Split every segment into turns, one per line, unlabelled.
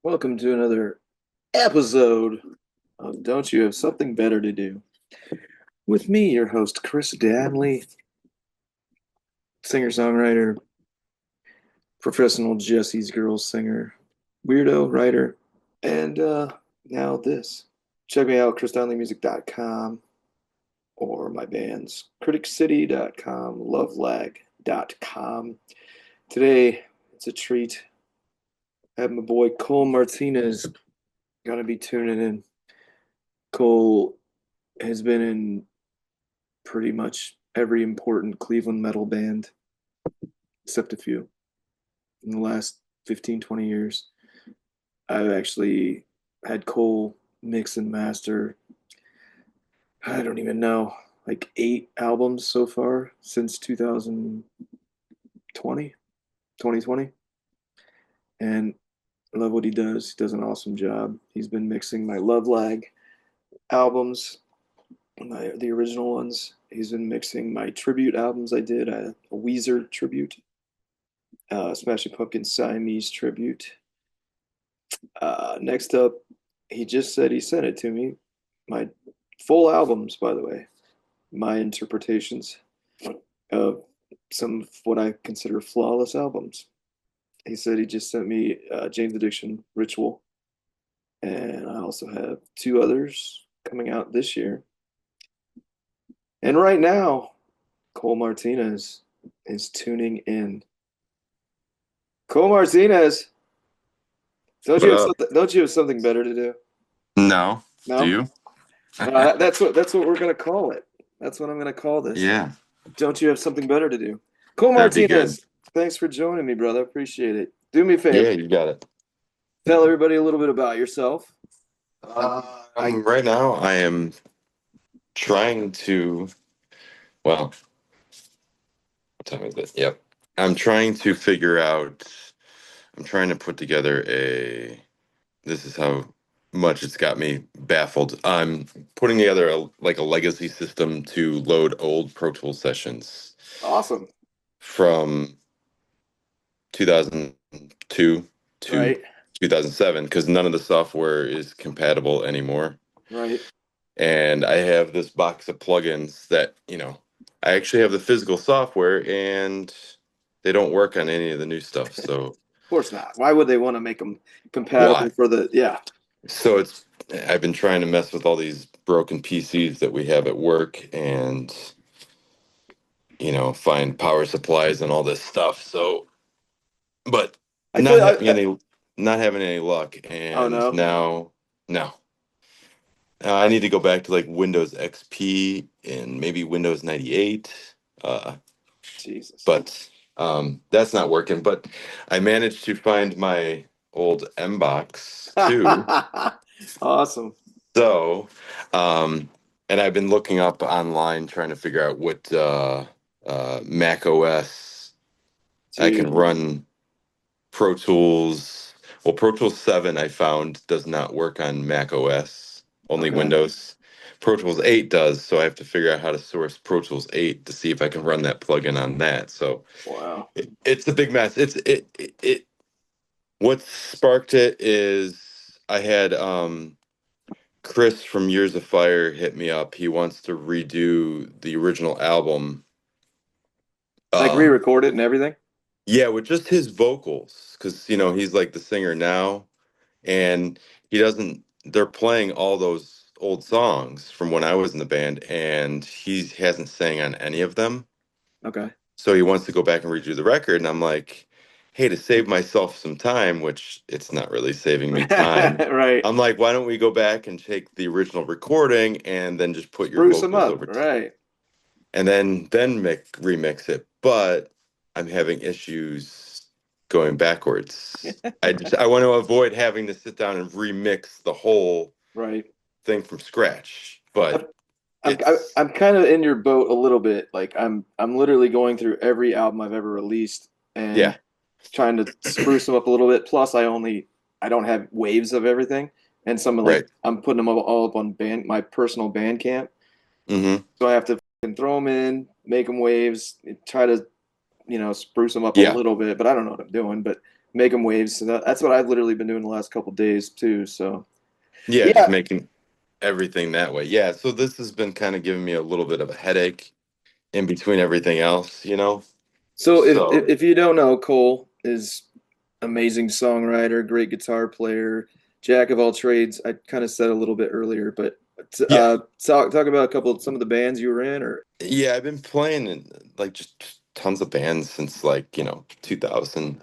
Welcome to another episode of Don't You Have Something Better to Do? With me, your host, Chris Danley, singer-songwriter, professional Jesse's Girls singer, weirdo writer, and now this. Check me out, chrisdanleymusic.com or my bands, criticcity.com, lovelag.com. Today, it's a treat. I have my boy Cole Martinez going to be tuning in. Cole has been in pretty much every important Cleveland metal band, except a few, in the last 15, 20 years. I've actually had Cole mix and master, I don't even know, like 8 albums so far since 2020. And I love what he does. He does an awesome job. He's been mixing my Love Lag albums, the original ones. He's been mixing my tribute albums I did, a Weezer tribute, Smashing Pumpkins Siamese tribute. Next up, he just said he sent it to me. My full albums, by the way, my interpretations of some of what I consider flawless albums. He said he just sent me Jane's Addiction Ritual, and I also have two others coming out this year. And right now, Cole Martinez is tuning in. Cole Martinez,
What up?
don't you have something better to do?
No. Do
No,
you?
that's what we're gonna call it. That's what I'm gonna call this.
Yeah,
Don't you have something better to do? Cole
that'd be good.
Martinez, thanks for joining me, brother. Appreciate it. Do me a favor.
Yeah, you got it.
Tell everybody a little bit about yourself.
Right now, I am trying to, well, what time is it? Yep. I'm trying to figure out, I'm trying to put together this is how much it's got me baffled. I'm putting together like a legacy system to load old Pro Tools sessions
Awesome.
from 2002 to
Right.
2007 because none of the software is compatible anymore.
Right.
And I have this box of plugins that, I actually have the physical software and they don't work on any of the new stuff. So
Of course not. Why would they want to make them compatible
why?
for the? Yeah.
So I've been trying to mess with all these broken PCs that we have at work and, find power supplies and all this stuff. So, but
I feel.
not having any luck.
Oh
And
no.
now, no. I need to go back to like Windows XP and maybe Windows 98. Uh,
Jesus.
but that's not working. But I managed to find my old MBox too.
Awesome.
So, and I've been looking up online trying to figure out what Mac OS I can
Dude.
run Pro Tools. Well, Pro Tools 7 I found does not work on Mac OS, only
Okay.
Windows. Pro Tools 8 does, so I have to figure out how to source Pro Tools 8 to see if I can run that plugin on that. So
Wow.
it's a big mess. What sparked it is I had Chris from Years of Fire hit me up. He wants to redo the original album.
Like
Um,
re-record it and everything.
yeah, with just his vocals, because he's like the singer now, and he doesn't. They're playing all those old songs from when I was in the band, and he hasn't sang on any of them.
Okay.
So he wants to go back and redo the record, and I'm like, hey, to save myself some time, which it's not really saving me time.
Right.
I'm like, why don't we go back and take the original recording and then just put your
Spruce them
vocals
up.
over
Right.
and then remix it. But I'm having issues going backwards. I want to avoid having to sit down and remix the whole
Right.
thing from scratch. But it's
I'm kind of in your boat a little bit. Like I'm literally going through every album I've ever released and
yeah,
trying to spruce them up a little bit. Plus, I don't have waves of everything, and some of like
right.
I'm putting them all up on my personal Bandcamp,
Hmm.
so I have to throw them in, make them waves, try to spruce them up a
Yeah.
little bit. But I don't know what I'm doing. But making waves. So that's what I've literally been doing the last couple days too. So
Yeah, just
yeah.
making everything that way. Yeah, so this has been kind of giving me a little bit of a headache in between everything else, you know?
So
So,
if you don't know, Cole is amazing songwriter, great guitar player, jack of all trades. I kind of said a little bit earlier, but
yeah.
talk about a couple of some of the bands you were in, or
Yeah, I've been playing in like just tons of bands since like, 2000.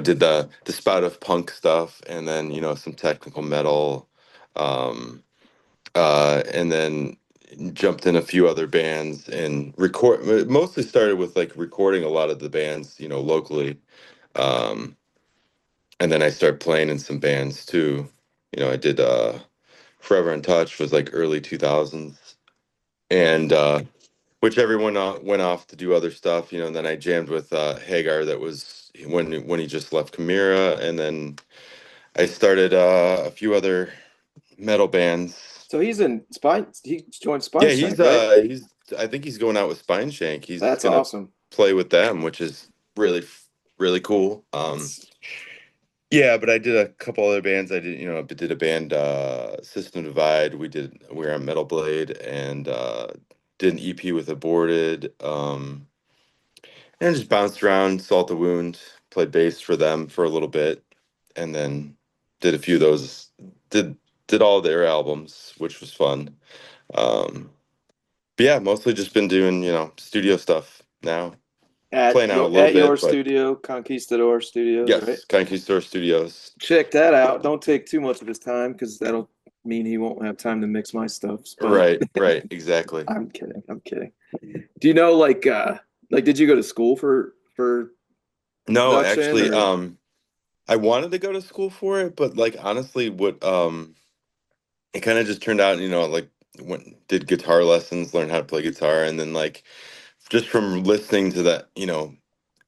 Did the spout of punk stuff and then, some technical metal. Um and then jumped in a few other bands and mostly started with like recording a lot of the bands, locally. Um and then I started playing in some bands too. I did Forever in Touch was like early 2000s, and which everyone went off to do other stuff, and then I jammed with Hagar. That was when he just left Chimera, and then I started a few other metal bands.
so he's in Spine. He joined Spine
Yeah,
Shank, right?
he's I think he's going out with Spine Shank. He's
That's
gonna
awesome.
play with them, which is really cool.
That's
Yeah, but I did a couple other bands. I did a band, System Divide. We were on Metal Blade, and did an EP with Aborted. And just bounced around, Salt the Wound, played bass for them for a little bit, and then did a few of those. Did did all their albums, which was fun. Um, but yeah, mostly just been doing studio stuff now. Playing out a little
at your
bit, but
studio, Conquistador Studios, right?
yes, Conquistador Studios.
Check that out. Don't take too much of his time because that'll mean he won't have time to mix my stuff. But
Right, exactly.
I'm kidding. I'm kidding. Do you know like did you go to school for
No,
production
actually,
or
I wanted to go to school for it, but like honestly, what it kind of just turned out, like went did guitar lessons, learned how to play guitar, and then like just from listening to that,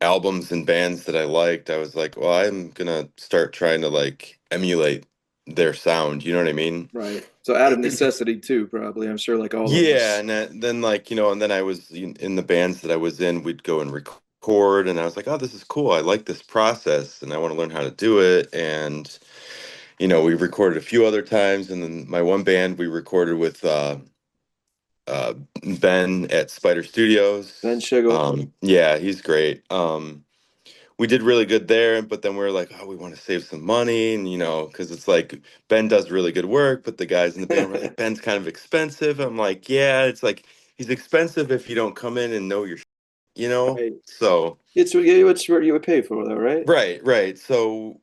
albums and bands that I liked, I was like, well, I'm gonna start trying to like emulate their sound. You know what I mean?
right? So out of necessity too, probably. I'm sure like all of
Yeah,
us.
and then like, and then I was in the bands that I was in, we'd go and record, and I was like, oh, this is cool. I like this process, and I want to learn how to do it. And we recorded a few other times, and then my one band we recorded with uh, Ben at Spider
Ben
Studios.
Shiggle.
Yeah, he's great. We did really good there, but then we were like, oh, we want to save some money, and because it's like Ben does really good work, but the guys in the band were like, Ben's kind of expensive. I'm like, yeah, it's like he's expensive if you don't come in and know your,
Right.
So
It's what you would pay for though, right?
right. So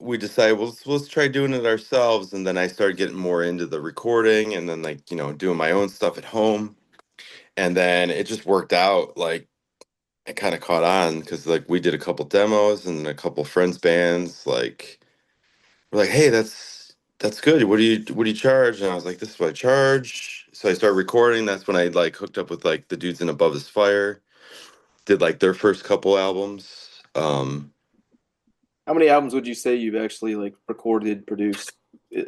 we decided, well, let's try doing it ourselves, and then I started getting more into the recording, and then like doing my own stuff at home, and then it just worked out. Like it kind of caught on because like we did a couple demos and a couple friends bands. Like we're like, hey, that's good. What do you charge? And I was like, this is what I charge. So I started recording. That's when I like hooked up with like the dudes in Above His Fire. Did like their first couple albums.
How many albums would you say you've actually like recorded, produced?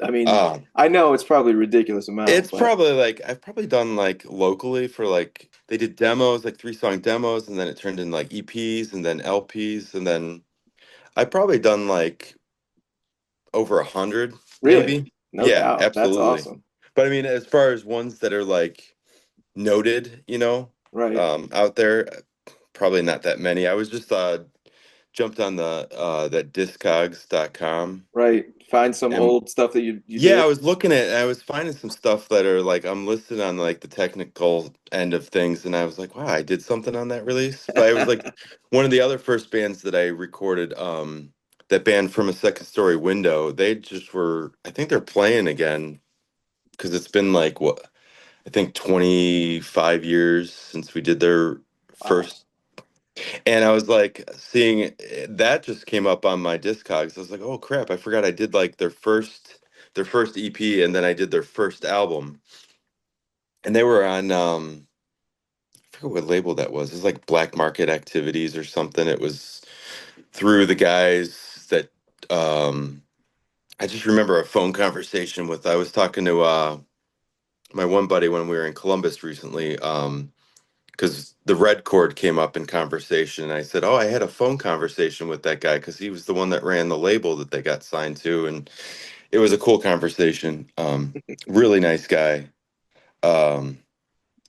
I mean,
Uh,
I know it's probably a ridiculous amount,
it's
but
probably like I've probably done like locally for like they did demos, like 3-song demos, and then it turned into like EPs and then LPs, and then I probably done like over 100,
really,
maybe.
no
Yeah,
doubt. That's
absolutely.
awesome.
But I mean, as far as ones that are like noted,
Right.
out there, probably not that many. I was just jumped on the that discogs.com.
Right. Find some
And
old stuff that you
yeah,
did.
I was finding some stuff that are like I'm listed on like the technical end of things, and I was like, wow, I did something on that release. But I was like one of the other first bands that I recorded, that band From a Second Story Window, they just were, I think they're playing again because it's been like what, I think 25 years since we did their
Wow.
first. And I was like seeing that just came up on my Discogs. I was like, oh crap, I forgot I did like their first EP, and then I did their first album. And they were on I forget what label that was. It was like Black Market Activities or something. It was through the guys that um I just remember a phone conversation with, I was talking to my one buddy when we were in Columbus recently. because the red chord came up in conversation. And I said, "Oh, I had a phone conversation with that guy because he was the one that ran the label that they got signed to." And it was a cool conversation. Really nice guy. Um,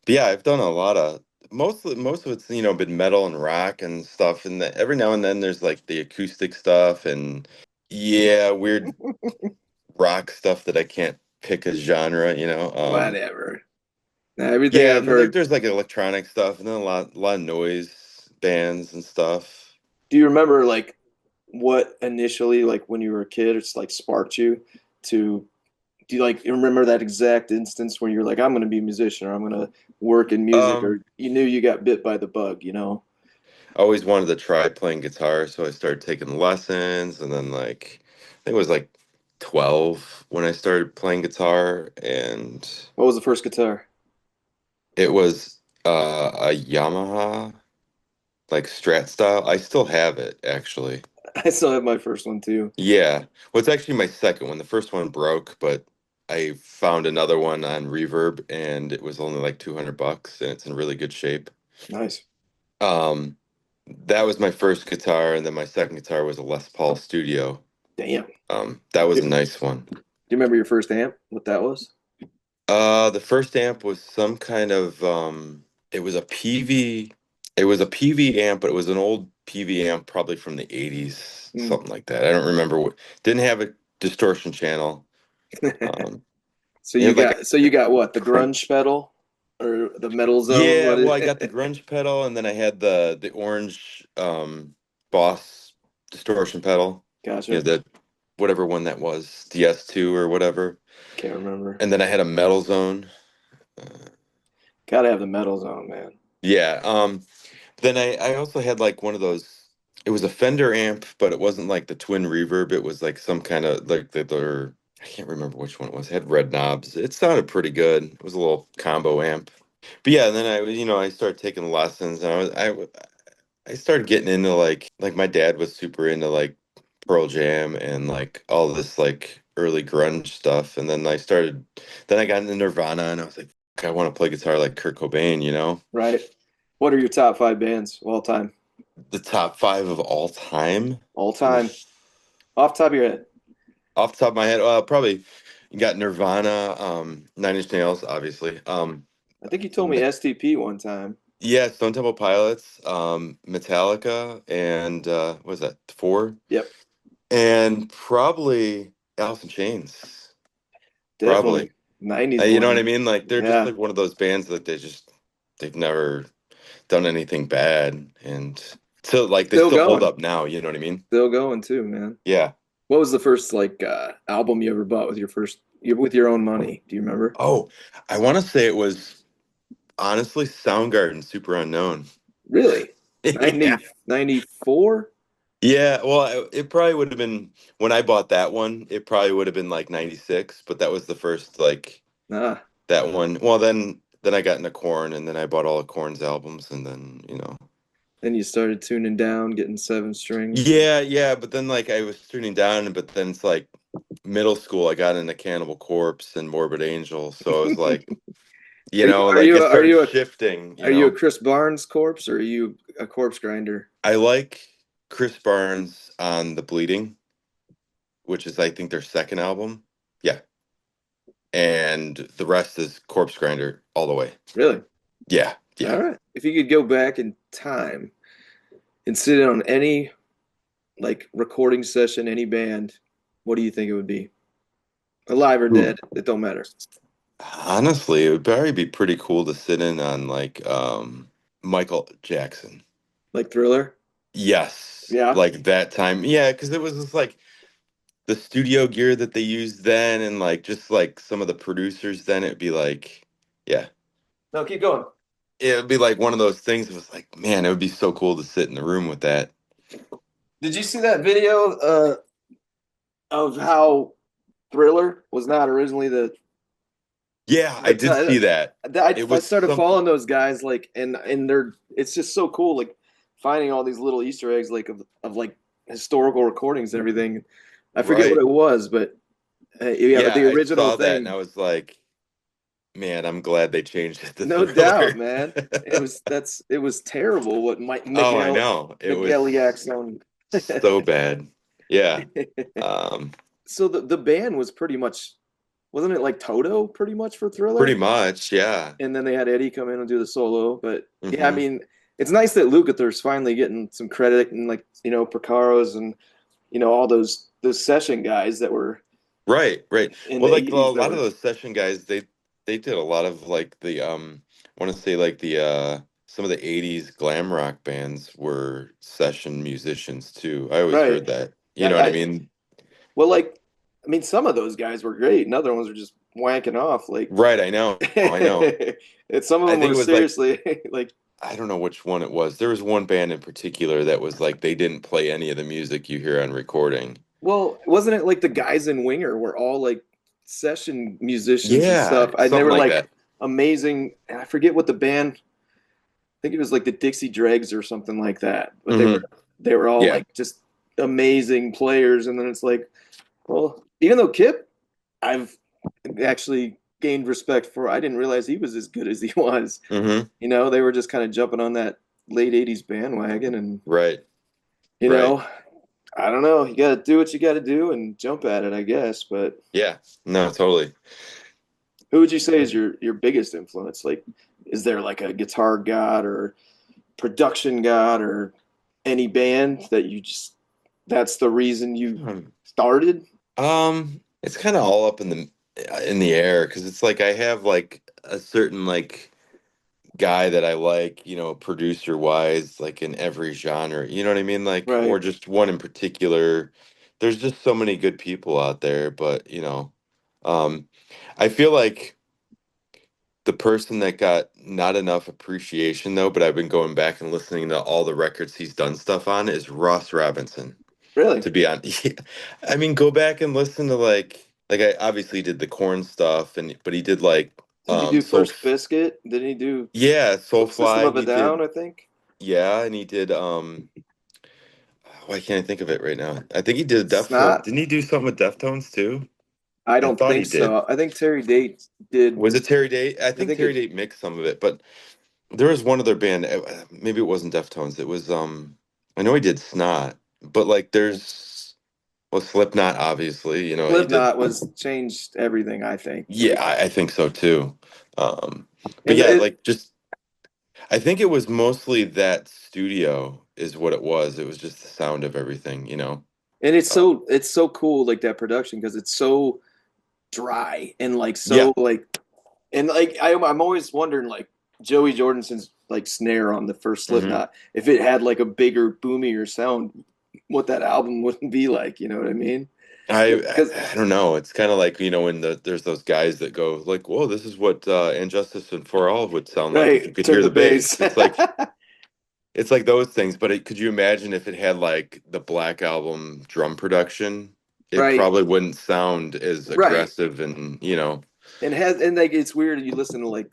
but yeah, I've done a lot of most of it's been metal and rock and stuff, and every now and then there's like the acoustic stuff and yeah, weird rock stuff that I can't pick a genre.
Whatever. Now, everything
Yeah,
I've
and then
heard.
there's like electronic stuff, and then a lot of noise bands and stuff.
Do you remember like what initially, like when you were a kid, it's like sparked you to? Do you like remember that exact instance where you're like, I'm going to be a musician or I'm going to work in music,
Um,
or you knew you got bit by the bug, you know?
I always wanted to try playing guitar, so I started taking lessons, and then like I think it was like 12 when I started playing guitar, and
What was the first guitar?
it was a Yamaha like Strat style. I still have it actually.
I still have my first one too.
Yeah. Well, it's actually my second one. The first one broke, but I found another one on Reverb and it was only like $200 and it's in really good shape.
Nice.
Um, that was my first guitar, and then my second guitar was a Les Paul Studio.
Damn.
That was
Do
a nice one.
you remember your first amp? What that was?
The first amp was some kind of it was a PV amp, but it was an old PV amp probably from the 80s,
Hmm.
something like that. I don't remember what didn't have a distortion channel. Um
So
it
you
had like a
got what? The
crump.
grunge pedal or the metal zone?
Yeah,
What
well,
is
I got the grunge pedal and then I had the orange Boss distortion pedal.
Gotcha.
The whatever one that was, DS2 or whatever.
Can't remember.
And then I had a metal zone. Uh,
Gotta have the metal zone, man.
yeah. Then I also had like one of those. It was a Fender amp, but it wasn't like the twin reverb. It was like some kind of like I can't remember which one it was. It had red knobs. It sounded pretty good. It was a little combo amp. But yeah, and then I started taking lessons, and I started getting into like my dad was super into like Pearl Jam and like all this like early grunge stuff, and then I got into Nirvana, and I was like, "Fuck, I want to play guitar like Kurt Cobain, you know?
Right. What are your top five bands of all time?
The top five of all time.
All time.
Oof.
Off the top of your head.
Off the top of my head, probably you got Nirvana, Nine Inch Nails, obviously.
I think you told me STP one time.
Yeah, Stone Temple Pilots, Metallica, and what was that, four?
Yep.
And probably Alice in Chains.
Definitely.
Probably.
90s
You know what I
boy.
mean? Like they're just
Yeah.
like one of those bands that they've never done anything bad, and so like they
Still
still hold
going.
up now. You know what I mean?
Still going too, man.
Yeah.
What was the first like album you ever bought with with your own money? Do you remember?
Oh, I want to say it was honestly Soundgarden, Super Unknown.
Really?
Yeah.
94?
Yeah, well, it probably would have been when I bought that one, it probably would have been like 96, but that was the first like
Nah.
that one. Well, then I got into Korn and then I bought all of Korn's albums and then.
Then you started tuning down, getting seven strings.
Yeah, yeah, but then like I was tuning down, but then it's like middle school I got into Cannibal Corpse and Morbid Angel, so I was like, like it
Are
started
you
shifting,
are you a Chris Barnes corpse or are you a corpse grinder?
I like Chris Barnes on The Bleeding, which is I think their second album. Yeah. And the rest is Corpse Grinder all the way.
Really?
Yeah, yeah.
All right. If you could go back in time and sit in on any like recording session, any band, what do you think it would be? Alive or
Ooh.
dead? It don't matter.
Honestly, it would probably be pretty cool to sit in on like Michael Jackson.
Like Thriller?
Yes,
Yeah.
like that time. Yeah, because it was just like the studio gear that they used then, and like just like some of the producers then, it'd be like, yeah,
No, keep going.
it would be like one of those things. It was like, man, it would be so cool to sit in the room with that.
Did you see that video of how Thriller was not originally
Yeah, I
the
did see that. It
I
was
started
something,
following those guys like and they're it's just so cool like finding all these little Easter eggs like of like historical recordings and everything. I forget what
right?
it was, but yeah, but
Yeah,
the
I
original
saw that and
thing.
I was like, Man, I'm glad they changed it to
No doubt,
Thriller.
man. It was terrible what
Oh, I know. It
Migueliak
was
sound.
so bad. Yeah. Um,
So the band was pretty much, wasn't it like Toto pretty much for
Pretty
Thriller?
much, yeah.
And then they had Eddie come in and do the solo. But yeah, I
Hmm.
mean, it's nice that Lukather's finally getting some credit and like, Porcaro's and all those session guys that were
Right, right.
in
Well,
the
like a
80s that
lot of
were
those session guys, they did a lot of like the I want to say like the some of the 80s glam rock bands were session musicians too. I always
right.
heard that. You
I,
know what I
I
mean?
well, like, I mean, some of those guys were great, and other ones were just wanking off. Like,
Right, I know. I know.
and some of
I
them
think
were
it was like
seriously like,
I don't know which one it was. There was one band in particular that was like they didn't play any of the music you hear on recording.
well, wasn't it like the guys in Winger were all like session musicians and
Yeah,
stuff? And they
something
were
like
like
that.
amazing. And I forget what the band. I think it was like the Dixie Dregs or something like that. But
Hmm.
they were all
Yeah.
like just amazing players. And then it's like, well, even though Kip, I've actually gained respect for. I didn't realize he was as good as he was.
Hmm.
They were just kind of jumping on that late 80s bandwagon. And,
Right.
you
Right.
know, I don't know. You got to do what you got to do and jump at it, I guess. But
Yeah. No, totally.
who would you say is your biggest influence? Like, is there like a guitar god or production god or any band that you just that's the reason you
Hmm.
started?
It's kind of all up in the air because it's like I have like a certain like guy that I like, producer wise, like in every genre. You know what I mean? Like, or
Right.
just one in particular. There's just so many good people out there, but um, I feel like the person that got not enough appreciation though, but I've been going back and listening to all the records he's done stuff on is Ross Robinson.
Really?
To be honest, I mean, go back and listen to like I obviously did the corn stuff, and but he did like
Did he do
soul,
First Biscuit? Did he do
yeah,
System
Soulfly.
of a
He
Down,
did,
I think?
yeah, and he did why can't I think of it right now? I think he did Deftones.
Snot?
Didn't he do something with Deftones too?
I
I
don't
thought
think
he did.
so. I think Terry Date did.
Was it Terry Date? I
I
think
think
Terry
it
Date mixed some of it, but there was one other band. Maybe it wasn't Deftones. It was I know he did Snot, but like there's well Slipknot obviously. He did.
Slipknot was changed everything, I think.
Yeah, I think so too. But
And
yeah,
it
like just I think it was mostly that studio is what it was. It was just the sound of everything.
and
Uh,
it's so cool like that production because it's so dry and like so
yeah.
like and like I'm always wondering like Joey Jordison's like snare on the first
Hmm.
Slipknot if it had like a bigger boomier sound what that album wouldn't be like, you know what I mean?
I
Because
I don't know. It's kind of like when there's those guys that go like, "Whoa, this is what Injustice and For All would sound like if you
right,
could
turn
hear
the
the
bass.
bass." It's like those things. But could you imagine if it had like the Black Album drum production? It
Right,
probably wouldn't sound as
right.
aggressive and.
And like it's weird you listen to like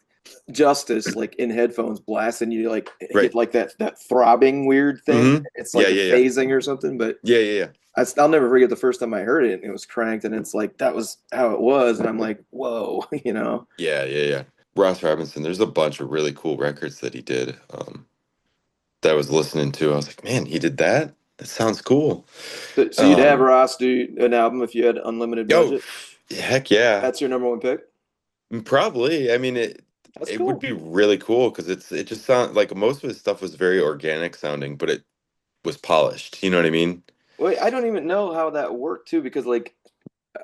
Justice like in headphones blast and you like
Right.
get like that throbbing weird thing.
Hmm.
It's
Yeah,
like a
yeah, yeah,
phasing or something, but
yeah, yeah, yeah.
I'll never forget the first time I heard it and it was cranked and it's like that was how it was and I'm like, whoa, you know.
Yeah, yeah, yeah. Ross Robinson, there's a bunch of really cool records that he did that I was listening to. I was like, man, he did that? That sounds cool.
So you'd have
Um,
Ross do an album if you had unlimited
oh,
budget.
heck yeah.
That's your number one pick.
Probably. I mean, it
That's
it would
cool.
be really cool because it just sound like most of his stuff was very organic sounding, but it was polished. You know what I mean?
Wait, I don't even know how that worked too because like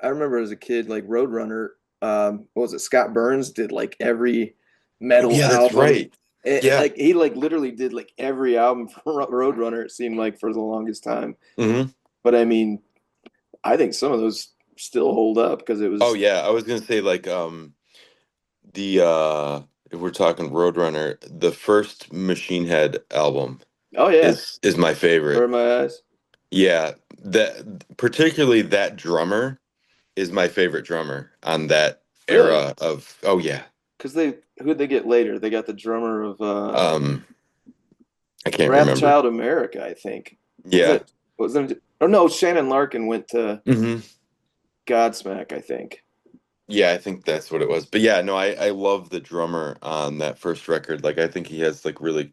I remember as a kid, like Roadrunner, what was it? Scott Burns did like every
Oh
metal
yeah, that's
album.
right. Yeah.
Like he like literally did like every album for Roadrunner. It seemed like for the longest time.
Hmm.
But I mean, I think some of those still hold up because it
Oh
was.
yeah, I was gonna say like the if we're talking Roadrunner, the first Machine Head album
Oh yeah,
is my
Burn
favorite.
My Eyes.
Yeah, that particularly that drummer is my favorite drummer on that
Really?
era of oh yeah.
Because who'd they get later? They got the drummer of
Um I can't remember.
Wrathchild America, I think. Was
Yeah.
it? Was it? Oh no, Shannon Larkin went to
Hmm.
Godsmack, I think.
Yeah, I think that's what it was. But yeah, no, I love the drummer on that first record. Like I think he has like really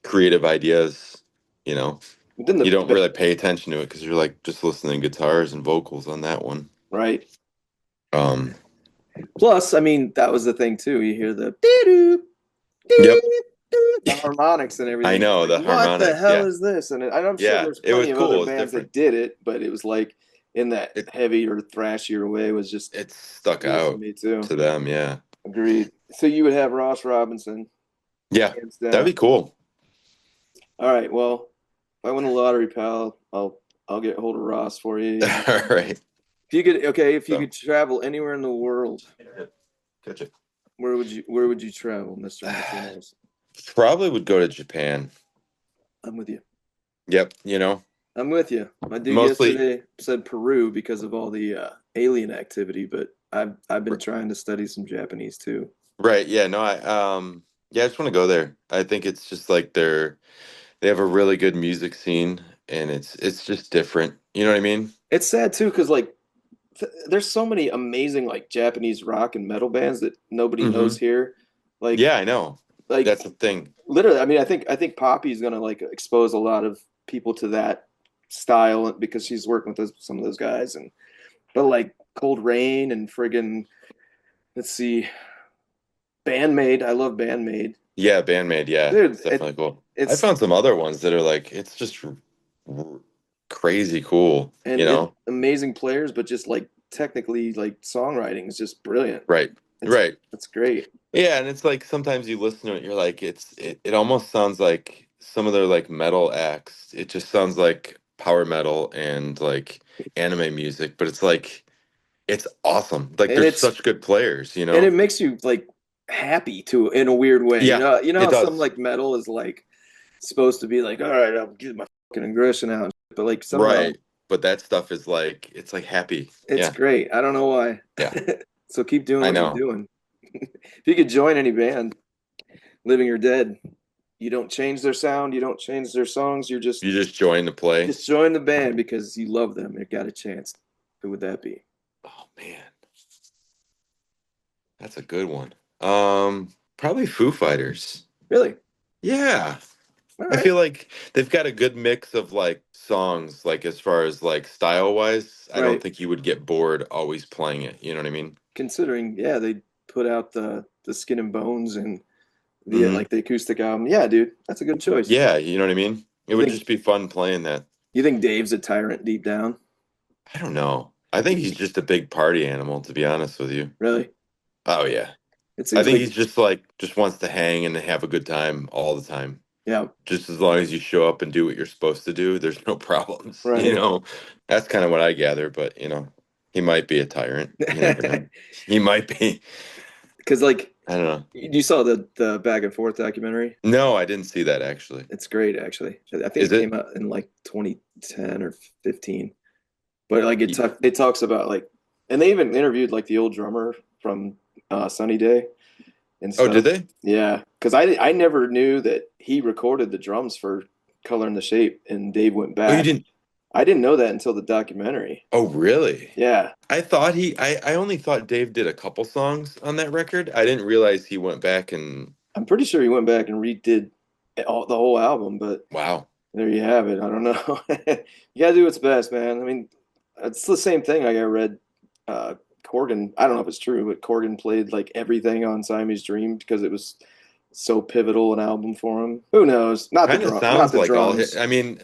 creative ideas, you know.
But then
You don't really pay attention to it because you're like just listening to guitars and vocals on that one.
right.
Um,
Plus, I mean, that was the thing too. You hear the doo
yep,
the harmonics and
I
everything. It's
know
like,
the
what the
harmonics.
hell
Yeah,
is this? And I'm sure
yeah,
there's
it
plenty
was
of other
cool. It was
bands that
different.
did it, but it was like in that
It
heavier, thrashier way was just
it stuck
cool for
out
me too.
to them. Yeah,
Agreed. So you would have Ross Robinson,
yeah,
hands
that'd
down.
be cool.
All right. Well, if I win the lottery, pal, I'll get hold of Ross for you.
All right.
If you could, okay, if you
So
could travel anywhere in the world,
catch it.
where would you travel, Mr. Martinez?
Probably would go to Japan.
I'm with you.
Yep, you know,
I'm with you. My dude
mostly
yesterday said Peru because of all the alien activity, but I've been trying to study some Japanese too.
right. Yeah, no, yeah, I just want to go there. I think it's just like they have a really good music scene and it's just different. You know what I mean?
It's sad too because like there's so many amazing like Japanese rock and metal bands that nobody knows
Hmm.
here. Like
Yeah, I know.
like
That's the thing.
literally, I mean, I think Poppy is gonna like expose a lot of people to that style because she's working with some of those guys and but like Cold Rain and friggin' let's see, Bandmade. I love Bandmade.
Yeah, Bandmade, yeah.
Dude,
It's definitely cool. I
it's
found some other ones that are like it's just crazy cool, you
and
know?
amazing players, but just like technically, like songwriting is just brilliant.
Right.
It's
Right.
it's great.
Yeah, and it's like sometimes you listen to it, you're like, it almost sounds like some of their like metal acts. It just sounds like power metal and like anime music, but it's like it's awesome. Like
And
they're
it's
such good players, you
and
know?
it makes you like happy too in a weird way.
Yeah,
You know
it
how some
does.
like metal is like supposed to be like, all right, I'll get my fucking aggression out, but like somehow
Right. But that stuff is like it's like happy.
it's
Yeah.
great. I don't know why.
Yeah.
So keep doing
I
what you're
know.
doing. If you could join any band, living or dead, you don't change their sound, you don't change their songs, you're
You just join the play.
just join the band because you love them. You got a chance. Who would that be?
Oh man, that's a good one. Probably Foo Fighters.
Really?
Yeah.
All
I
right.
feel like they've got a good mix of like songs, like as far as like style wise. I don't
Right.
think you would get bored always playing it. You know what I mean?
Considering, yeah, they put out the Skin and Bones and the
Hmm.
like the acoustic album. Yeah, dude, that's a good choice.
Yeah, you know what I mean? It
You
would
think
just be fun playing that.
you think Dave's a tyrant deep down?
I don't know. I think he's just a big party animal, to be honest with you.
Really?
Oh yeah.
It
I
seems
think
like
he's just like just wants to hang and have a good time all the time.
yeah,
Just as long as you show up and do what you're supposed to do, there's no problems. You
right.
know, that's kind of what I gather. But you know, he might be a tyrant. You never know. He might be.
Because like
I don't know.
you saw the back and forth documentary.
No, I didn't see that actually.
It's great actually. I think
Is
it came
it?
out in like 2010 or 15. But like
Y-
it talks about like and they even interviewed like the old drummer from Sunny Day and
Oh, did
stuff.
they?
Yeah, because I never knew that he recorded the drums for Color and the Shape, and Dave went
Oh, you
back.
didn't.
I didn't know that until the documentary.
Oh, really?
Yeah,
I thought I only thought Dave did a couple songs on that record. I didn't realize he went back and
I'm pretty sure he went back and redid the whole album, but
wow.
there you have it. I don't know. You gotta do what's best, man. I mean, it's the same thing. Like I read Corgan. I don't know if it's true, but Corgan played like everything on Siamese Dream because it was so pivotal an album for him. Who knows?
Kind of
Not
sounds
the
like all hit.
drums.
I mean,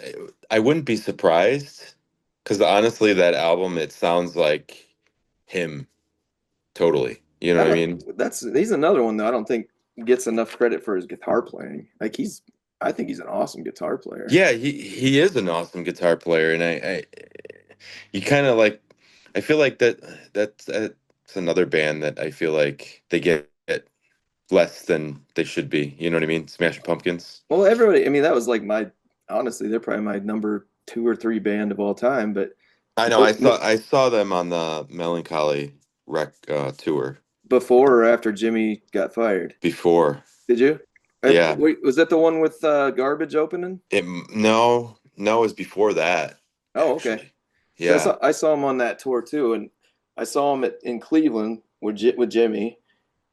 I wouldn't be surprised because honestly, that album it sounds like him totally. You know
I
what I
don't.
mean?
That's he's another one though. I don't think gets enough credit for his guitar playing. Like I think he's an awesome guitar player.
Yeah, he is an awesome guitar player, and I you kind of like I feel like that's another band that I feel like they get less than they should be. You know what I mean? Smashing Pumpkins.
Well, everybody. I mean, that was like my honestly, they're probably my number two or three band of all time. But
I know.
no, no,
I saw them on the Melancholy Rec tour
before or after Jimmy got fired,
before.
did you?
Yeah.
Wait, was that the one with Garbage opening?
No, it was before that
Oh, okay.
actually.
So
Yeah.
I saw him on that tour too, and I saw him in Cleveland. with Jimmy,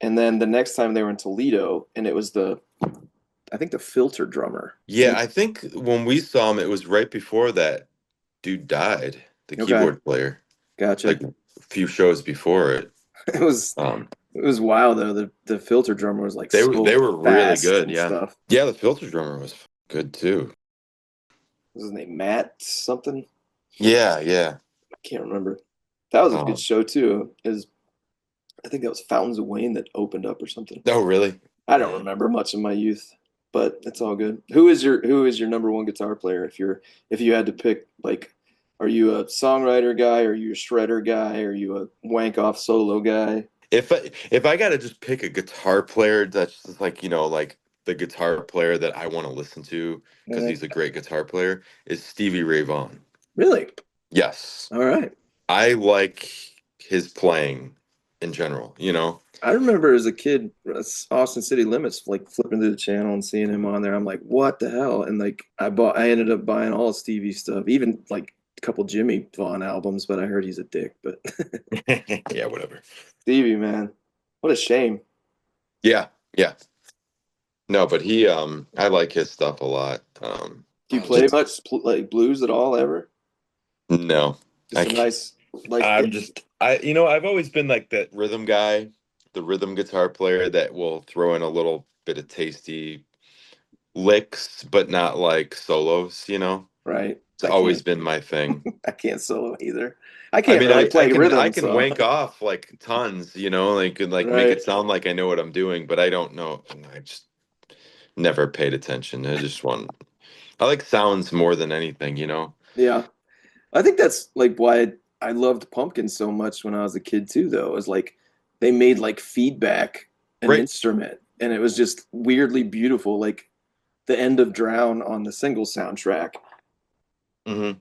and then the next time they were in Toledo, and it was I think the Filter drummer.
Yeah, I think when we saw him, it was right before that dude died, the
Okay,
keyboard player,
gotcha.
like a few shows before it.
It was
Um,
it was wild though. The Filter drummer was like so
they were really
fast
good.
and
Yeah,
stuff.
yeah. The filter drummer was good too.
What was his name? Matt something?
Yeah, yeah.
I can't remember. That was a good
Um,
show too. Is I think that was Fountains of Wayne that opened up or something.
oh, really?
I don't
Mm.
remember much of my youth, but it's all good. Who is your number one guitar player? If you had to pick, like, are you a songwriter guy? Are you a shredder guy? Are you a wank off solo guy?
If I got to just pick a guitar player that's just like like the guitar player that I want to listen to because
Mhm.
he's a great guitar player is Stevie Ray Vaughan.
Really?
Yes,
All right.
I like his playing in general.
I remember as a kid, Austin City Limits, like flipping through the channel and seeing him on there. I'm like, what the hell? And like, I ended up buying all of Stevie stuff, even like a couple Jimmy Vaughn albums. But I heard he's a dick. But
Yeah, whatever.
Stevie, man, what a shame.
Yeah, yeah. No, but I like his stuff a lot.
Do you play
Just
much like blues at all ever?
no.
Just
I
a
can't-
nice like
I'm just I've always been like that rhythm guy, the rhythm guitar player that will throw in a little bit of tasty licks, but not like solos.
right.
It's always been my thing.
I can't solo either. I
I
can't
mean,
really
I
play
can
rhythm, so
wank off like tons, like and like make
right.
it sound like I know what I'm doing, but I don't know. I just never paid attention. I like sounds more than anything.
Yeah. I think that's like why I loved Pumpkin so much when I was a kid too, though. Is like they made like feedback an
Right.
instrument and it was just weirdly beautiful. Like the end of Drown on the single soundtrack.
Hmm.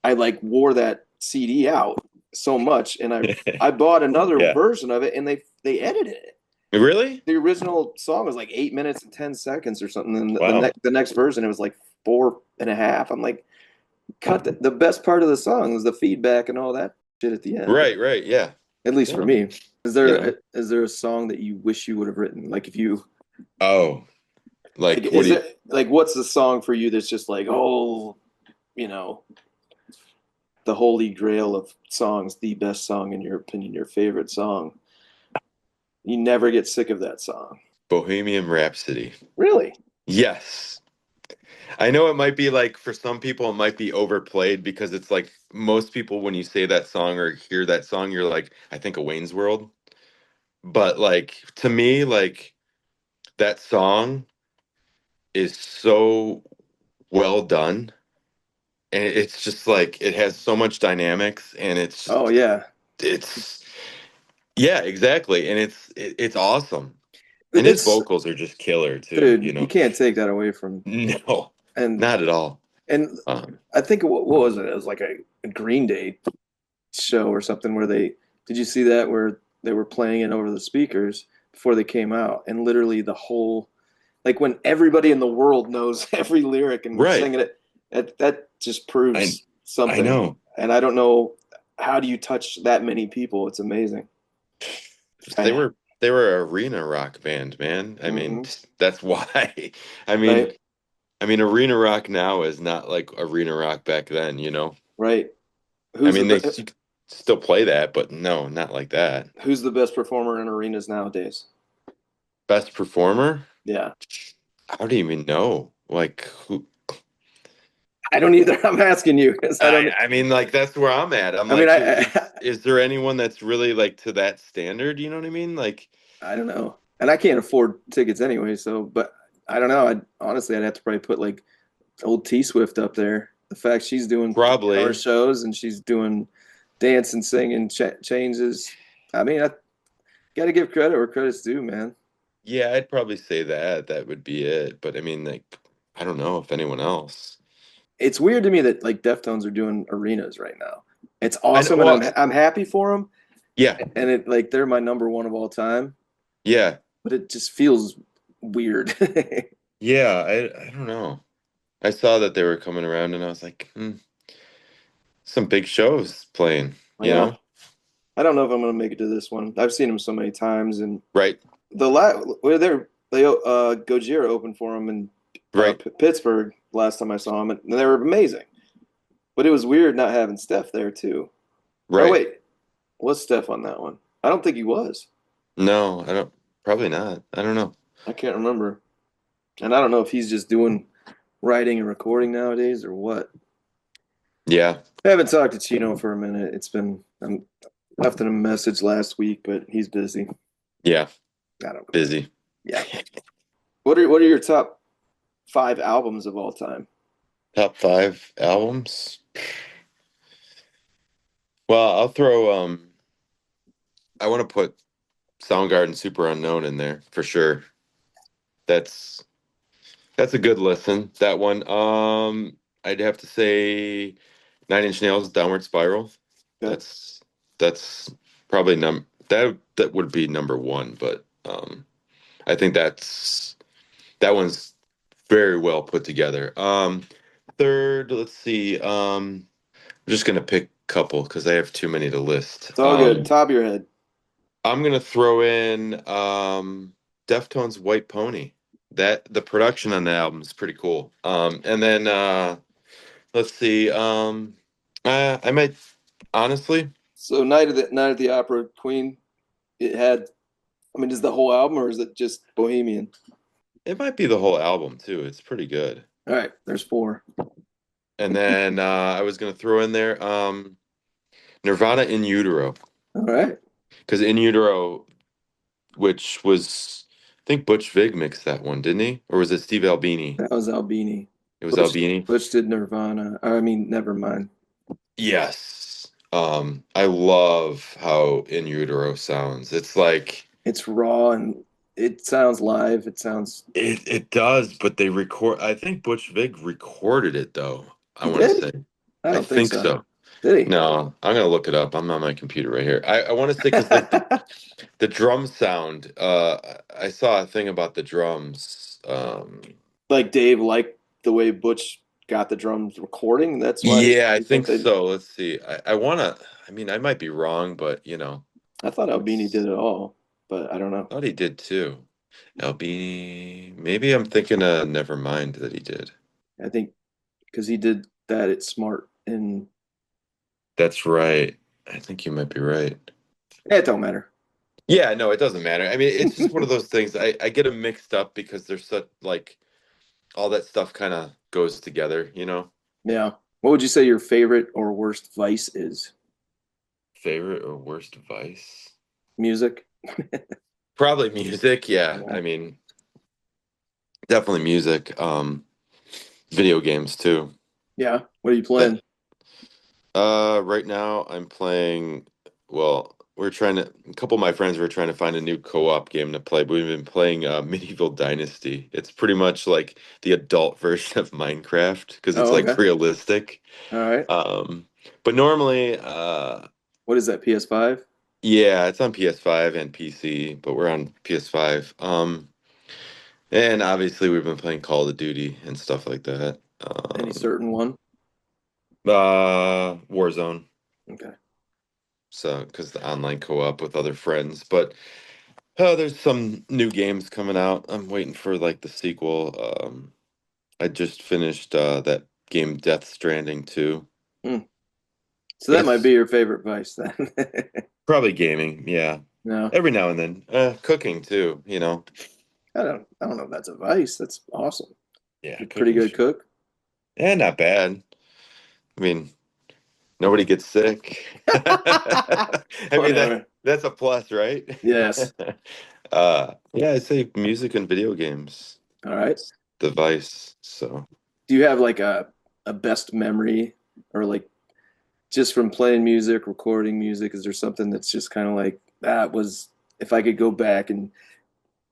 I like wore that CD out so much and I bought another
Yeah.
version of it and they edited it.
Really?
The original song was like 8 minutes and 10 seconds or something. And
Wow.
the next version it was like 4.5. I'm like, cut the best part of the song was the feedback and all that shit at the end.
Right, right. Yeah.
At least for
Yeah.
me.
You know.
Is there a song that you wish you would have written? Like if you
Oh,
like
like what
is
do you
it like what's the song for you that's just like, oh, you know, the holy grail of songs, the best song in your opinion, your favorite song? You never get sick of that song.
Bohemian Rhapsody?
Really?
Yes. I know it might be like for some people it might be overplayed because it's like most people when you say that song or hear that song, you're like, I think of Wayne's World. But like to me, like that song is so well done. And it's just like it has so much dynamics and
Oh yeah.
it's yeah, exactly. And it's awesome. And his
It's
vocals are just killer too,
dude, you can't take that away from
No,
and
not at all.
and
Um,
I think what was it? It was like a Green Day show or something where they did you see that where they were playing it over the speakers before they came out and literally the whole like when everybody in the world knows every lyric and we're
right.
singing it that just
I
proves
I
something
know.
and I don't know how do you touch that many people. It's amazing.
They
I,
were they were a arena rock band, man. I mean,
mhm,
that's why. I mean,
right,
I mean, arena rock now is not like arena rock back then.
right.
I
who's the
mean, they
be-
still play that, but no, not like that.
who's the best performer in arenas nowadays?
Best performer?
Yeah,
I don't even know. Like who?
I don't either. I'm asking you because I don't.
I mean, like that's where I'm at. I'm
I mean,
like, is there anyone that's really like to that standard? You know what I mean? Like,
I don't know, and I can't afford tickets anyway. So, but I don't know. I honestly, I'd have to probably put like old T Swift up there. The fact she's doing 3 hour
probably.
shows and she's doing dance and singing changes. I mean, I got to give credit where credit's due, man.
Yeah, I'd probably say that. That would be it. But I mean, like, I don't know if anyone else.
It's weird to me that like Deftones are doing arenas right now. It's
I know.
awesome, and
Well,
I'm happy for them.
yeah,
And it like they're my number one of all time,
yeah,
but it just feels weird.
yeah. I don't know. I saw that they were coming around, and I was like, some big shows playing. You
Yeah,
know?
I don't know if I'm gonna make it to this one. I've seen him so many times, and
Right,
where they Gojira opened for him in
right,
Pittsburgh last time I saw him, and they were amazing. But it was weird not having Steph there too. Or
right.
wait, was Steph on that one? I don't think he was.
No, I don't. Probably not. I don't know.
I can't remember, and I don't know if he's just doing writing and recording nowadays or what.
Yeah,
I haven't talked to Chino for a minute. I left him a message last week, but he's busy.
yeah.
I don't know.
Busy.
Yeah. What are your top five albums of all time?
Top five albums. Well, I'll throw. I want to put Soundgarden Super Unknown in there for sure. That's that's a good listen. That one. I'd have to say Nine Inch Nails Downward Spiral.
Okay.
That's that's probably that would be number one, but I think that one's very well put together. Third, let's see. I'm just gonna pick a couple because I have too many to list.
It's all good. Top of your head.
I'm gonna throw in Deftones' White Pony. That the production on the album is pretty cool. And then let's see. I might honestly,
So Night at the Opera Queen, it had I mean, is the whole album or is it just Bohemian?
it might be the whole album too. It's pretty good.
All right, there's four.
And then I was gonna throw in there Nirvana in Utero
All right.
because in Utero, which was I think Butch Vig mixed that one, didn't he? Or was it Steve Albini?
That was Albini.
It was
Butch
Albini.
Butch did Nirvana. I mean, never mind.
Yes. I love how In Utero sounds. It's like
It's raw and it sounds live. It sounds
it does, but they record I think Butch Vig recorded it though. I
he
want to
did?
say.
I
I
don't think
think
so.
so.
Did he?
No, I'm gonna look it up. I'm on my computer right here. I want to say because like the drum sound, I saw a thing about the drums.
Like Dave liked the way Butch got the drums recording. That's why
Yeah, I
you think
think
they
so. Let's see. I wanna I mean I might be wrong, but
I thought Albini did
let's
it all, but I don't know.
thought he did too. LB, maybe I'm thinking Nevermind that he did.
I think because he did that at Smart and
That's right. I think you might be right.
it don't matter.
Yeah, no, it doesn't matter. I mean, it's just one of those things. I get them mixed up because there's such like all that stuff kind of goes together.
Yeah. What would you say your favorite or worst vice is?
Favorite or worst vice?
Music?
Probably music. Yeah,
Yeah.
I mean, definitely music. Video games too.
Yeah. What are you
That
playing?
right now I'm playing. Well, a couple of my friends were trying to find a new co-op game to play. But we've been playing Medieval Dynasty. It's pretty much like the adult version of Minecraft because it's
Oh,
like
okay.
realistic.
All right.
Um, but normally,
What is that, PS5?
yeah, it's on PS5 and PC, but we're on PS5. And obviously we've been playing Call of Duty and stuff like that.
Any certain one?
Warzone.
Okay.
So, because the online co-op with other friends, but there's some new games coming out. I'm waiting for like the sequel. I just finished that game Death Stranding 2.
Hmm. So that might be
It's
your favorite vice then.
probably gaming, yeah.
No,
Every now and then. Cooking too.
I don't know if that's a vice. That's awesome.
Yeah,
You're a pretty
cooking's
good cook.
not bad. I mean, nobody gets sick. I mean
Whatever.
that's a plus, right?
Yes.
Yeah, I'd say music and video games.
All right.
Device. So
Do you have like a best memory or like just from playing music, recording music? Is there something that's just kind of like that was if I could go back and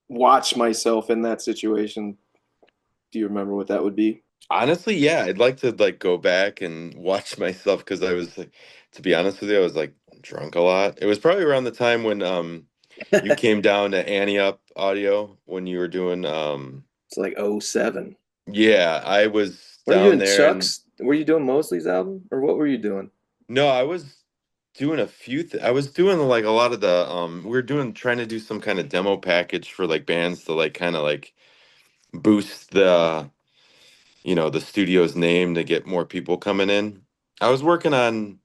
watch myself in that situation, do you remember what that would be?
honestly, yeah, I'd like to like go back and watch myself because I was like, to be honest with you, I was like drunk a lot. It was probably around the time when you came down to Annie Up Audio when you were doing
It's like '07.
yeah, I was
Were you
down
doing
there and
Chuck's? Were you doing Mosley's album or what were you doing?
no, I was doing a few I was doing like a lot of the we were doing trying to do some kind of demo package for like bands to like kind of like boost the studio's name to get more people coming in. I was working on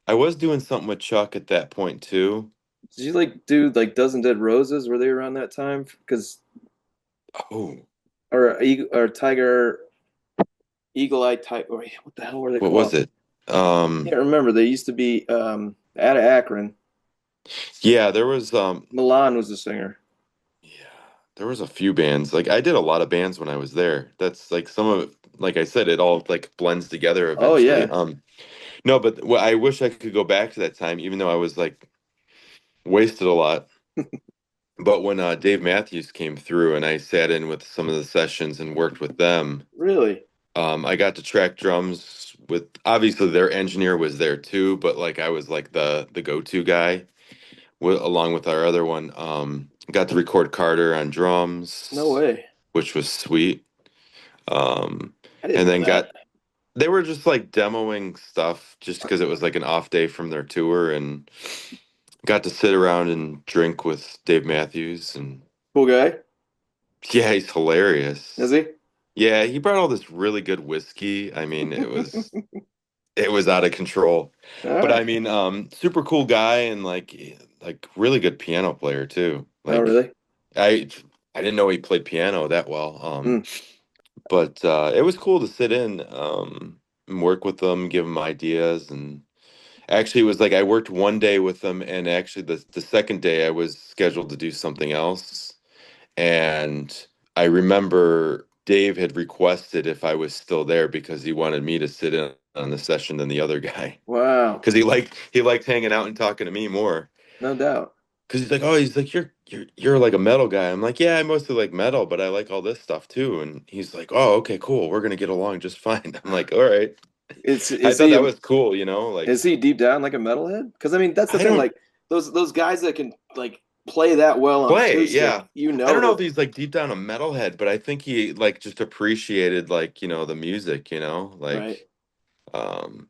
I was doing something with Chuck at that point too.
Did you like do like Dozen Dead Roses? Were they around that time? Because
Oh,
or Tiger Eagle Eye Tiger. What the hell were they
what was
called?
it?
Can't remember. They used to be out of Akron.
Yeah, there was
Milan was the singer.
yeah, there was a few bands. Like I did a lot of bands when I was there. That's like some of it, like I said, it all like blends together
Oh
eventually.
yeah,
No, but I wish I could go back to that time, even though I was like wasted a lot. But when Dave Matthews came through and I sat in with some of the sessions and worked with them,
really?
I got to track drums with obviously their engineer was there too, but like I was like the go-to guy along with our other one. Got to record Carter on
No
drums,
way.
which was sweet. Um,
I didn't
and
know
then
that.
they were just like demoing stuff just because it was like an off day from their tour and got to sit around and drink with Dave Matthews and
Cool guy.
yeah, he's
Is
hilarious.
he?
Yeah, he brought all this really good whiskey. I mean, it was out of control.
All
But I
right.
mean, super cool guy and like really good piano player too.
Oh
Like
really?
I I didn't know he played piano that well.
Hmm.
But it was cool to sit in and work with them, give them ideas and actually it was like I worked one day with them and actually the second day I was scheduled to do something else. And I remember Dave had requested if I was still there because he wanted me to sit in on the session than the other guy.
Wow.
Because he liked hanging out and talking to me more.
No doubt.
Because he's like, oh, he's like, you're like a metal guy. I'm like, yeah, I mostly like metal, but I like all this stuff too. And he's like, oh, okay, cool. We're gonna get along just fine. I'm like, all right.
Is
I
is
thought
he
that was cool, like
is he deep down like a metalhead? Because I mean that's the
I
thing.
don't
Like those guys that can like play that well on
play,
acoustic,
yeah. I don't know
that
if he's like deep down a metalhead, but I think he like just appreciated like, the music,
right.
um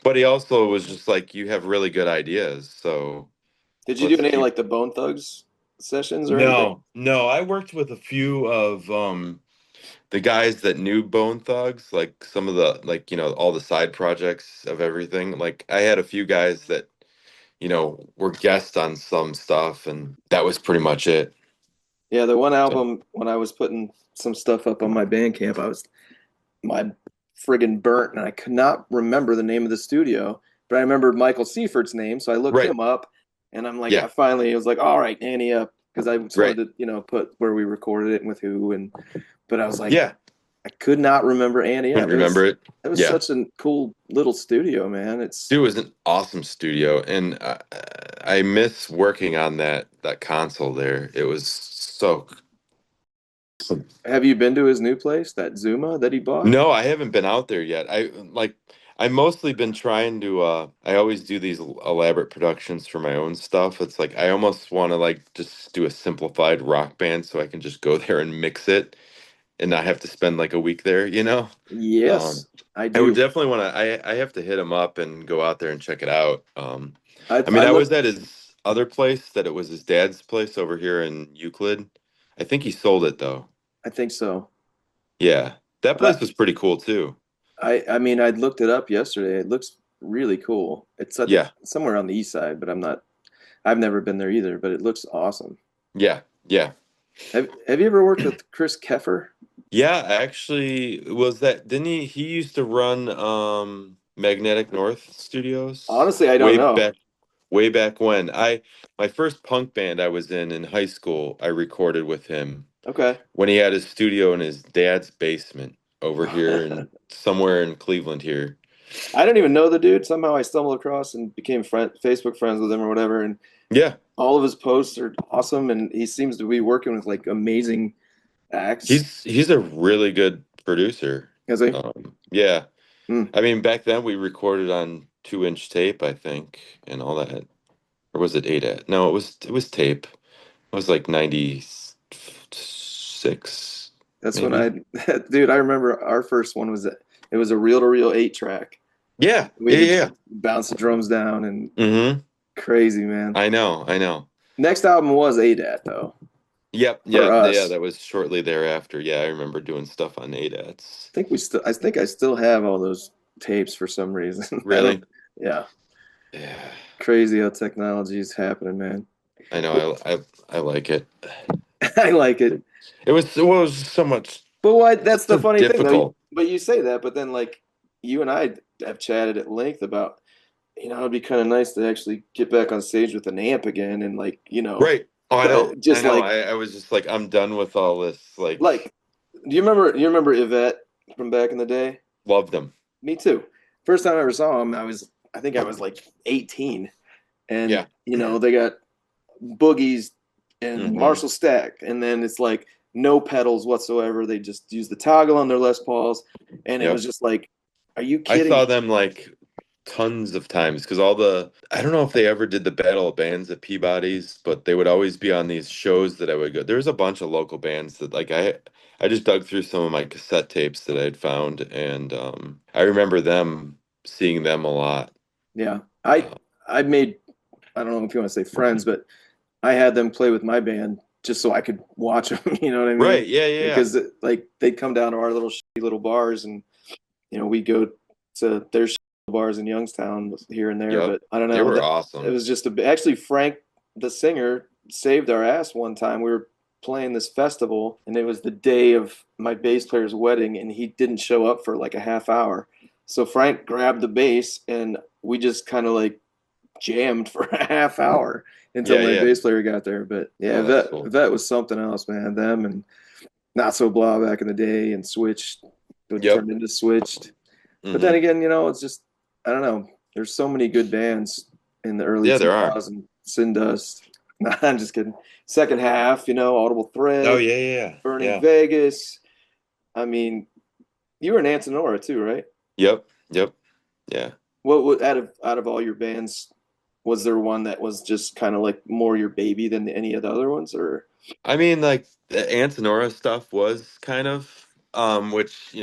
but he also was just like you have really good ideas, so
Did you do
let's
any
keep
like the Bone Thugs sessions or anything?
No, no, I worked with a few of the guys that knew Bone Thugs, like some of the like, all the side projects of everything. Like I had a few guys that, were guests on some stuff and that was pretty much it.
Yeah, the one
So,
album when I was putting some stuff up on my Bandcamp, I was my friggin' burnt, and I could not remember the name of the studio, but I remembered Michael Seifert's name, so I looked
right.
him up, and I'm like,
Yeah.
I finally was like, all right, Annie up, because I just
Right.
wanted to, put where we recorded it and with who, and but I was like,
Yeah.
I could not remember Annie
Couldn't
up.
remember it.
It was
Yeah.
such a cool little studio, man. It's
Dude, it was an awesome studio, and I miss working on that console there. It was so.
Have you been to his new place, that Zuma that he bought?
No, I haven't been out there yet. I mostly been trying to. I always do these elaborate productions for my own stuff. It's like I almost want to like just do a simplified rock band so I can just go there and mix it and not have to spend like a week there. Um,
Yes, I
I would
do.
definitely want to. I have to hit him up and go out there and check it out.
I
I mean,
I
I was
looked.
at his other place that it was his dad's place over here in Euclid. I think he sold it though.
I think so.
Yeah, that place
But
was pretty cool too.
I mean, I looked it up yesterday. It looks really cool. It's I think
Yeah,
somewhere on the east side, but I've never been there either, but it looks awesome.
yeah, yeah,
Have you ever worked with Chris Keffer?
yeah. Actually, was that didn't he? He used to run Magnetic North Studios
Honestly, I don't know.
way back when. My first punk band I was in high school. I recorded with him
Okay.
when he had his studio in his dad's basement over here and somewhere in Cleveland here.
I don't even know the dude. Somehow I stumbled across and became Facebook friends with him or whatever, and
Yeah,
all of his posts are awesome, and he seems to be working with like amazing acts.
he's a really good producer.
Is he?
Yeah,
Hmm.
I mean back then we recorded on 2-inch tape, I think, and all that. Or was it 8 at? No, it was tape. It was like 96,
That's when
maybe.
dude, I remember our first one was it was a reel-to-reel 8 track.
Yeah,
We
yeah,
could
yeah.
bounce the drums down and
Mm-hmm.
crazy, man.
I know, I know.
Next album was ADAT though,
Yep,
for
yep, yeah.
us.
That was shortly thereafter. Yeah, I remember doing stuff on ADATs.
I think I still have all those tapes for some reason. I don't,
Really?
yeah,
Yeah,
crazy how technology is happening, man.
I know. I like it.
I like it.
It was so much
But why? That's the
so
funny thing, though.
difficult.
But you say that, but then like you and I have chatted at length about, it'd be kind of nice to actually get back on stage with an amp again, and like,
Right. Oh, I know. I
just
know.
like
I was just like, I'm done with all this. Like,
like, do you remember? You remember Yvette from back in the day?
loved them.
Me too. First time I ever saw him, I think I was like 18, and
Yeah.
they got boogies and
Hmm.
Marshall Stack, and then it's like no pedals whatsoever. They just use the toggle on their Les Pauls, and it was
Yep.
just like, are you
I
kidding
saw
me?
them like tons of times because I don't know if they ever did the Battle of Bands at Peabody's, but they would always be on these shows that I would go. There's a bunch of local bands that like I just dug through some of my cassette tapes that I'd found, and I remember seeing them a lot.
Yeah, I
Uh,
I made, I don't know if you want to say friends, but I had them play with my band just so I could watch them. You know what I mean?
right, yeah, yeah, yeah.
Because like they'd come down to our little shitty little bars, and we go to their bars in Youngstown here and there.
Yep.
But I don't
They
know
were
that it
awesome.
was just actually Frank, the singer, saved our ass one time. We were playing this festival, and it was the day of my bass player's wedding, and he didn't show up for like a half hour. So Frank grabbed the bass, and we just kind of like jammed for a half hour until
Yeah,
my
yeah.
bass player got there. But yeah,
Oh, that's cool.
that was something else, man. Them and Not So Blah back in the day, and Switched would
Yep.
turn into Switched. But then
Hmm.
again, it's just, I don't know. There's so many good bands in the early
Yeah, there are.
2000s. Sin Dust. Nah, I'm just kidding. Second half, Audible
Oh,
Thread,
yeah, yeah, yeah.
Burning
Yeah.
Vegas. I mean, you were in Antinora too, right?
Yep. Yep. Yeah.
What out of all your bands, was there one that was just kind of like more your baby than any of the other ones, or
I mean, like the Antinora stuff was kind of, which,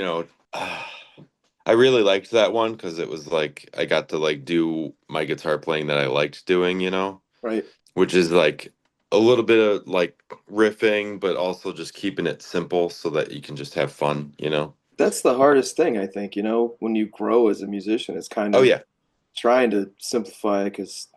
I really liked that one because it was like I got to like do my guitar playing that I liked doing,
right?
which is like a little bit of like riffing, but also just keeping it simple so that you can just have fun.
That's the hardest thing, I think, when you grow as a musician, is kind
Oh
of
yeah,
trying to simplify, because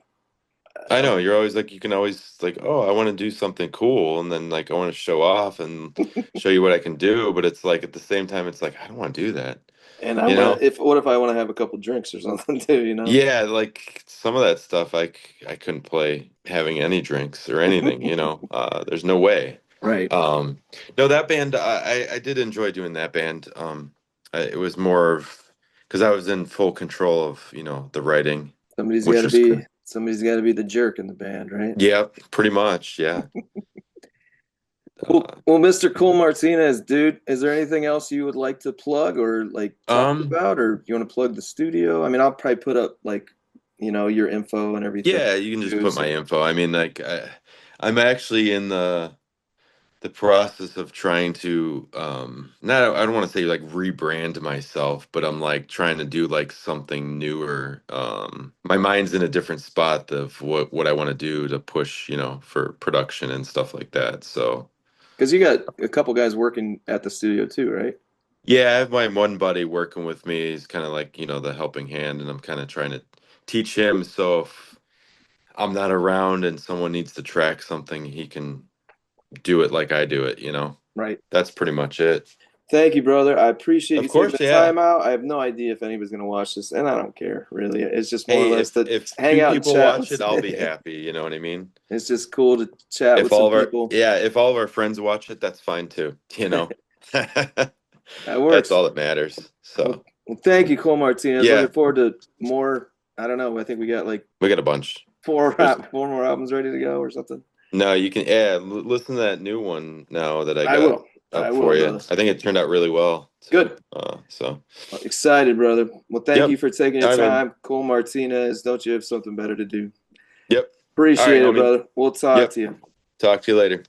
I know. You're always like, you can always like, oh, I want to do something cool, and then like I want to show off and show you what I can do, but it's like at the same time, it's like I don't want to do that,
and I
you
want
know?
to, if what if I want to have a couple drinks or something too?
Yeah, like some of that stuff I couldn't play having any drinks or anything. There's no way.
Right.
Um no, that band I did enjoy doing that band. It was more of because I was in full control of, the writing,
Somebody's got
which
to
was
be
good.
somebody's got to be the jerk in the band, right?
Yeah, pretty much, yeah.
Cool.
Uh,
Well, Mr. Cole Martinez, dude, is there anything else you would like to plug or like talk
um
about, or you want to plug the studio? I mean, I'll probably put up like, your info and everything
yeah, you can just
too.
put my
So,
info. I mean, like I'm actually in the process of trying to not I don't want to say like rebrand myself, but I'm like trying to do like something newer. My mind's in a different spot of what I want to do to push, for production and stuff like that. So
because you got a couple guys working at the studio too, right?
yeah, I have my one buddy working with me. He's kind of like, the helping hand, and I'm kind of trying to teach him. So if I'm not around and someone needs to track something, he can do it like I do it.
Right.
That's pretty much it.
Thank you, brother. I appreciate
Of
you taking the
course, yeah.
time out. I have no idea if anybody's gonna watch this, and I don't care really. It's just more or
Hey,
less
if
to
if
hang
two
out and
people
chat
watch
with.
it, I'll be happy. You know what I mean?
It's just cool to chat
If
with
all
some
of our
people.
yeah, if all of our friends watch it, that's fine too.
That
That's
works.
all that matters.
Well,
So
well, thank you, Cole Martinez.
yeah,
Looking forward to more. I don't know. I think we got like
we got a bunch.
four
There's
four more albums ready to go or something.
no, you can listen to that new one now that I
I
got
will. I
up
will,
for you.
brother.
I think it turned out really well too.
Good.
So
Excited, brother. Well, thank
yep.
you for taking the
All right, man.
time, Cole Martinez. Don't you have something better to do?
Yep. All right,
Appreciate it,
homie.
brother. We'll talk
Yep.
to you.
Talk to you later.